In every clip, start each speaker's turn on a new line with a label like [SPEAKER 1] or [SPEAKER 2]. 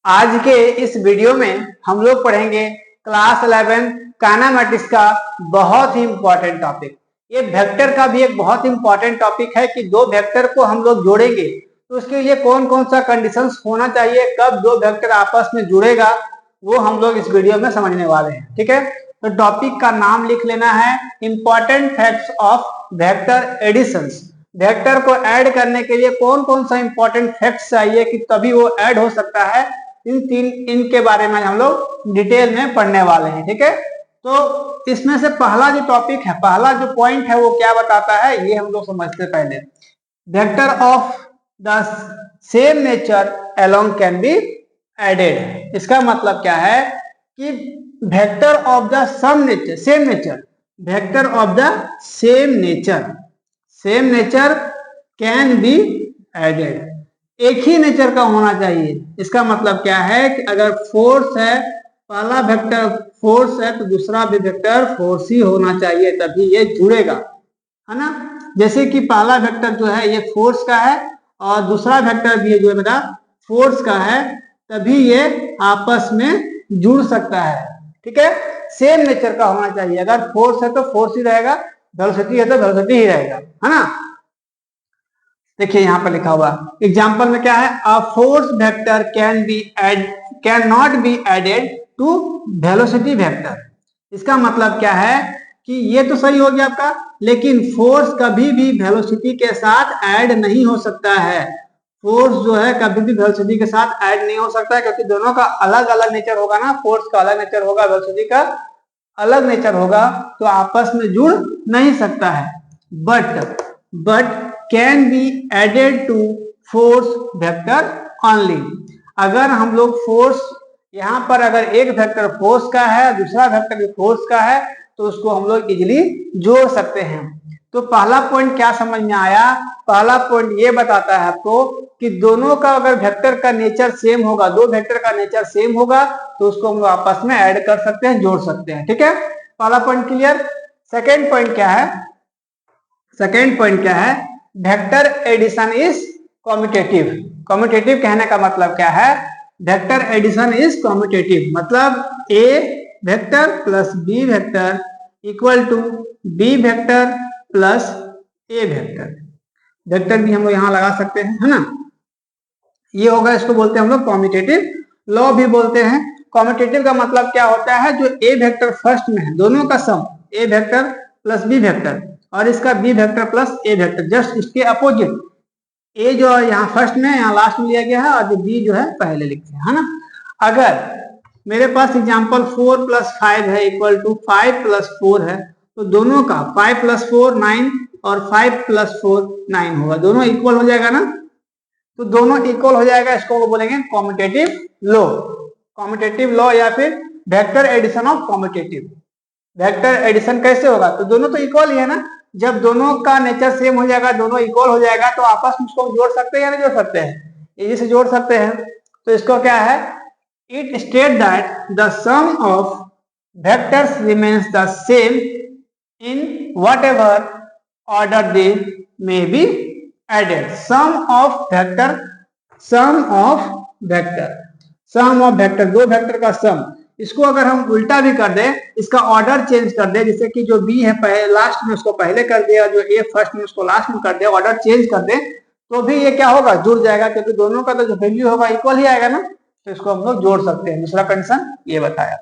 [SPEAKER 1] आज के इस वीडियो में हम लोग पढ़ेंगे क्लास 11 काइनेमेटिक्स का बहुत ही इंपॉर्टेंट टॉपिक। ये वेक्टर का भी एक बहुत इंपॉर्टेंट टॉपिक है कि दो वेक्टर को हम लोग जोड़ेंगे तो उसके लिए कौन कौन सा कंडीशंस होना चाहिए, कब दो वेक्टर आपस में जुड़ेगा, वो हम लोग इस वीडियो में समझने वाले हैं। ठीक है, तो टॉपिक का नाम लिख लेना है important facts of vector additions. Vector को ऐड करने के लिए कौन कौन सा इंपॉर्टेंट फैक्ट्स चाहिए कि तभी वो ऐड हो सकता है, इनके बारे में हम लोग डिटेल में पढ़ने वाले हैं। ठीक है, तो इसमें से पहला जो टॉपिक है, पहला जो पॉइंट है वो क्या बताता है, ये हम लोग समझते पहले। Vector of the same nature along can be added. इसका मतलब क्या है कि vector of the some nature, same nature, vector of the same nature can be added. एक ही नेचर का होना चाहिए। इसका मतलब क्या है कि अगर फोर्स है, पहला वेक्टर फोर्स है तो दूसरा भी वेक्टर फोर्स ही होना चाहिए, तभी ये जुड़ेगा, है ना। जैसे कि पहला वेक्टर जो है ये फोर्स का है और दूसरा वेक्टर भी जो है बेटा फोर्स का है, तभी ये आपस में जुड़ सकता है। ठीक है, सेम नेचर का होना चाहिए। अगर फोर्स है तो फोर्स ही रहेगा, वेलोसिटी है तो वेलोसिटी ही रहेगा, है ना। देखिए यहां पर लिखा हुआ एग्जांपल में क्या है, a force vector can not be added to velocity vector. इसका मतलब क्या है कि ये तो सही हो गया आपका, लेकिन फोर्स कभी भी वेलोसिटी के साथ ऐड नहीं हो सकता है। फोर्स जो है कभी भी वेलोसिटी के साथ ऐड नहीं हो सकता है, क्योंकि दोनों का अलग अलग नेचर होगा ना। फोर्स का अलग नेचर होगा, वेलोसिटी का अलग नेचर होगा, तो आपस में जुड़ नहीं सकता है। But can be added to force vector only. अगर हम लोग फोर्स, यहां पर अगर एक वेक्टर फोर्स का है, दूसरा वेक्टर भी फोर्स का है, तो उसको हम लोग इजिली जोड़ सकते हैं। तो पहला पॉइंट क्या समझ में आया? पहला पॉइंट ये बताता है आपको कि दोनों का अगर वेक्टर का नेचर सेम होगा, दो वेक्टर का नेचर सेम होगा, तो उसको हम लोग आपस में ऐड कर सकते हैं, जोड़ सकते हैं। ठीक है, पहला पॉइंट क्लियर। सेकेंड पॉइंट क्या है? सेकेंड पॉइंट क्या है? Vector addition is commutative. Commutative कहने का मतलब क्या है? वेक्टर एडिशन इज कम्यूटेटिव, मतलब A vector plus B vector equal to B vector plus A vector. Vector भी हम लोग यहां लगा सकते हैं, है ना। ये होगा, इसको बोलते हैं हम लोग कम्यूटेटिव लॉ भी बोलते हैं। कम्यूटेटिव का मतलब क्या होता है? जो ए वेक्टर फर्स्ट में है, दोनों का सम, ए वेक्टर प्लस बी वेक्टर और इसका B vector plus A vector, just इसके अपोजिट। ए जो है यहाँ फर्स्ट में, यहाँ लास्ट में लिया गया है, और जो बी जो है पहले लिखते हैं, है ना। अगर मेरे पास एग्जांपल 4 + 5 है इक्वल टू 5 + 4 है, तो दोनों का 5 + 4 9 और 5 + 4 9 होगा, दोनों इक्वल हो जाएगा ना। तो दोनों इक्वल हो जाएगा, इसको वो बोलेंगे कम्यूटेटिव लॉ। कम्यूटेटिव लॉ या फिर vector addition of commutative. Vector addition कैसे होगा? तो दोनों तो इक्वल ही है ना। जब दोनों का नेचर सेम हो जाएगा, दोनों इक्वल हो जाएगा, तो आपस में उसको जोड़ सकते हैं या नहीं जोड़ सकते हैं? इजी से जोड़ सकते हैं। तो इसको क्या है? It state that the sum of vectors remains the same in whatever order they may be added. Sum of vector, दो वेक्टर का सम, इसको अगर हम उल्टा भी कर दें, इसका ऑर्डर चेंज कर दें, जैसे कि जो बी है पहले लास्ट में उसको पहले कर दिया, जो ए फर्स्ट में उसको लास्ट में कर दिया, ऑर्डर चेंज कर दें, तो भी ये क्या होगा? जुड़ जाएगा, क्योंकि दोनों का तो जो वैल्यू होगा इक्वल ही आएगा ना। तो इसको हम लोग जोड़ सकते हैं। दूसरा कंडीशन ये बताया।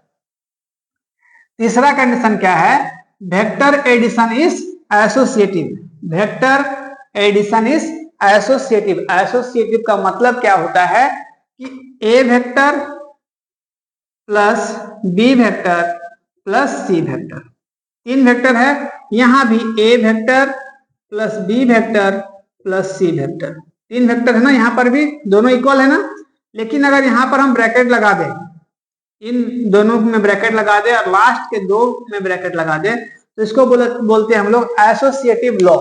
[SPEAKER 1] तीसरा कंडीशन क्या है? Vector addition is associative. Vector addition is associative. Associative का मतलब क्या होता है कि A vector plus B vector plus C vector, तीन वेक्टर है, यहां भी A vector plus B vector plus C vector, तीन वेक्टर है ना, यहां पर भी दोनों इक्वल है ना। लेकिन अगर यहां पर हम ब्रैकेट लगा दें, इन दोनों में ब्रैकेट लगा दे और लास्ट के दो में ब्रैकेट लगा दे, तो इसको बोलते हैं हम लोग एसोसिएटिव लॉ,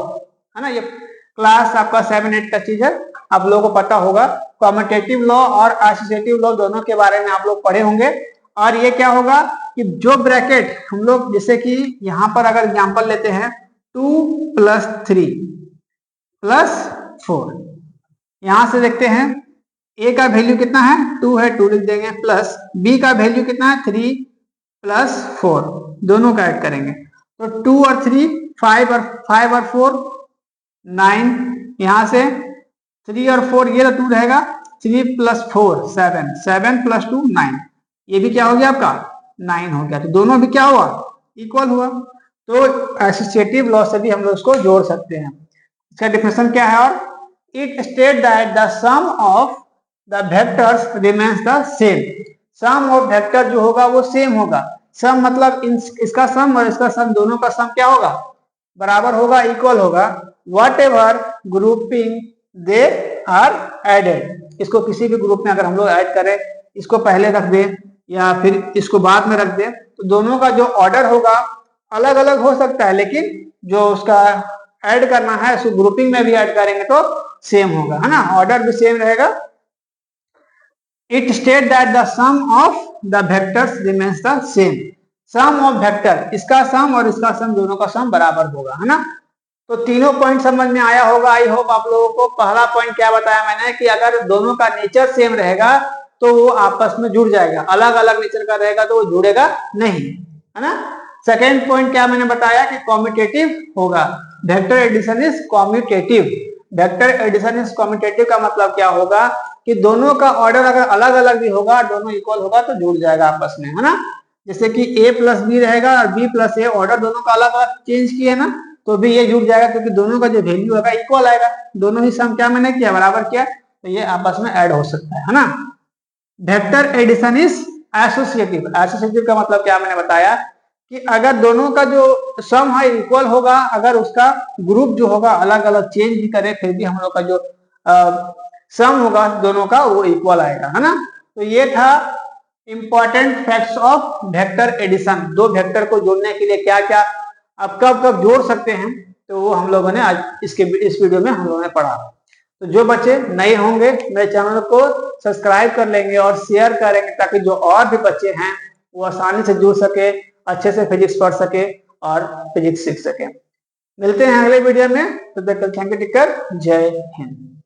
[SPEAKER 1] है ना। ये क्लास आपका 7-8 का चीज है, आप लोगों को पता होगा। कम्यूटेटिव लॉ और एसोसिएटिव लॉ दोनों के बारे में आप लोग पढ़े होंगे। और ये क्या होगा कि जो ब्रैकेट हम लोग, जैसे कि यहां पर अगर एग्जांपल लेते हैं 2 + 3 + 4, यहां से देखते हैं ए का वैल्यू कितना है 2 है, 2 लिख देंगे, प्लस बी का वैल्यू कितना है 3 प्लस 4, दोनों का ऐड करेंगे तो 2 और 3 5 और 4 9, यहां से 3 और 4 ये 2 रहेगा, 3 प्लस 4 7, 7 प्लस 2 9, ये भी क्या हो गया आपका 9 हो गया। तो दोनों भी क्या हुआ इक्वल हुआ। तो एसोसिएटिव लॉ से भी हम लोग इसको जोड़ सकते हैं। इसका डिफिनेशन क्या है, और it state that the sum of the vectors remains the same. Sum of vector जो होगा वो सेम होगा। सम मतलब इसका सम और इसका सम दोनों का सम क्या होगा बराबर होगा, इक्वल होगा। Whatever grouping they are added, इसको किसी भी ग्रुप में अगर हम लोग ऐड करें, इसको पहले रख दे या फिर इसको बाद में रख दे, तो दोनों का जो ऑर्डर होगा अलग अलग हो सकता है, लेकिन जो उसका ऐड करना है उसको ग्रुपिंग में भी ऐड करेंगे तो सेम होगा, है ना, ऑर्डर भी सेम रहेगा। It state that the sum of the vectors remains the same. Sum of vector, इसका सम और इसका सम दोनों का सम बराबर होगा, है ना। तो तीनों पॉइंट समझ में आया होगा आई होप आप लोगों को। पहला पॉइंट क्या बताया मैंने कि अगर दोनों का नेचर सेम रहेगा तो वो आपस में जुड़ जाएगा, अलग अलग नेचर का रहेगा तो वो जुड़ेगा नहीं, है ना। सेकेंड पॉइंट क्या मैंने बताया कि कॉम्यूटेटिव होगा, vector addition is commutative. Vector addition is commutative का मतलब क्या होगा कि दोनों का ऑर्डर अगर अलग अलग भी होगा, दोनों इक्वल होगा तो जुड़ जाएगा आपस में, है ना। जैसे कि a प्लस बी रहेगा और b प्लस ए, ऑर्डर दोनों का अलग अलग चेंज किए ना, तो भी ये जुड़ जाएगा क्योंकि दोनों का जो वैल्यू होगा इक्वल आएगा, दोनों ही सम क्या मैंने किया बराबर किया, तो ये आपस में ऐड हो सकता है ना। Vector addition is associative. Associative का मतलब क्या मैंने बताया कि अगर दोनों का जो सम है इक्वल होगा, अगर उसका ग्रुप जो होगा अलग अलग चेंज भी करे फिर भी हम लोग का जो सम होगा दोनों का वो इक्वल आएगा, है ना। तो ये था important facts of vector addition. दो वेक्टर को जोड़ने के लिए क्या क्या आप कब कब जोड़ सकते हैं, तो वो हम लोगों ने आज इस वीडियो में हम लोगों ने पढ़ा। तो जो बच्चे नए होंगे मेरे चैनल को सब्सक्राइब कर लेंगे और शेयर करेंगे ताकि जो और भी बच्चे हैं वो आसानी से जुड़ सके, अच्छे से फिजिक्स पढ़ सके और फिजिक्स सीख सके। मिलते हैं अगले वीडियो में, तो थैंक यू टीचर, जय हिंद।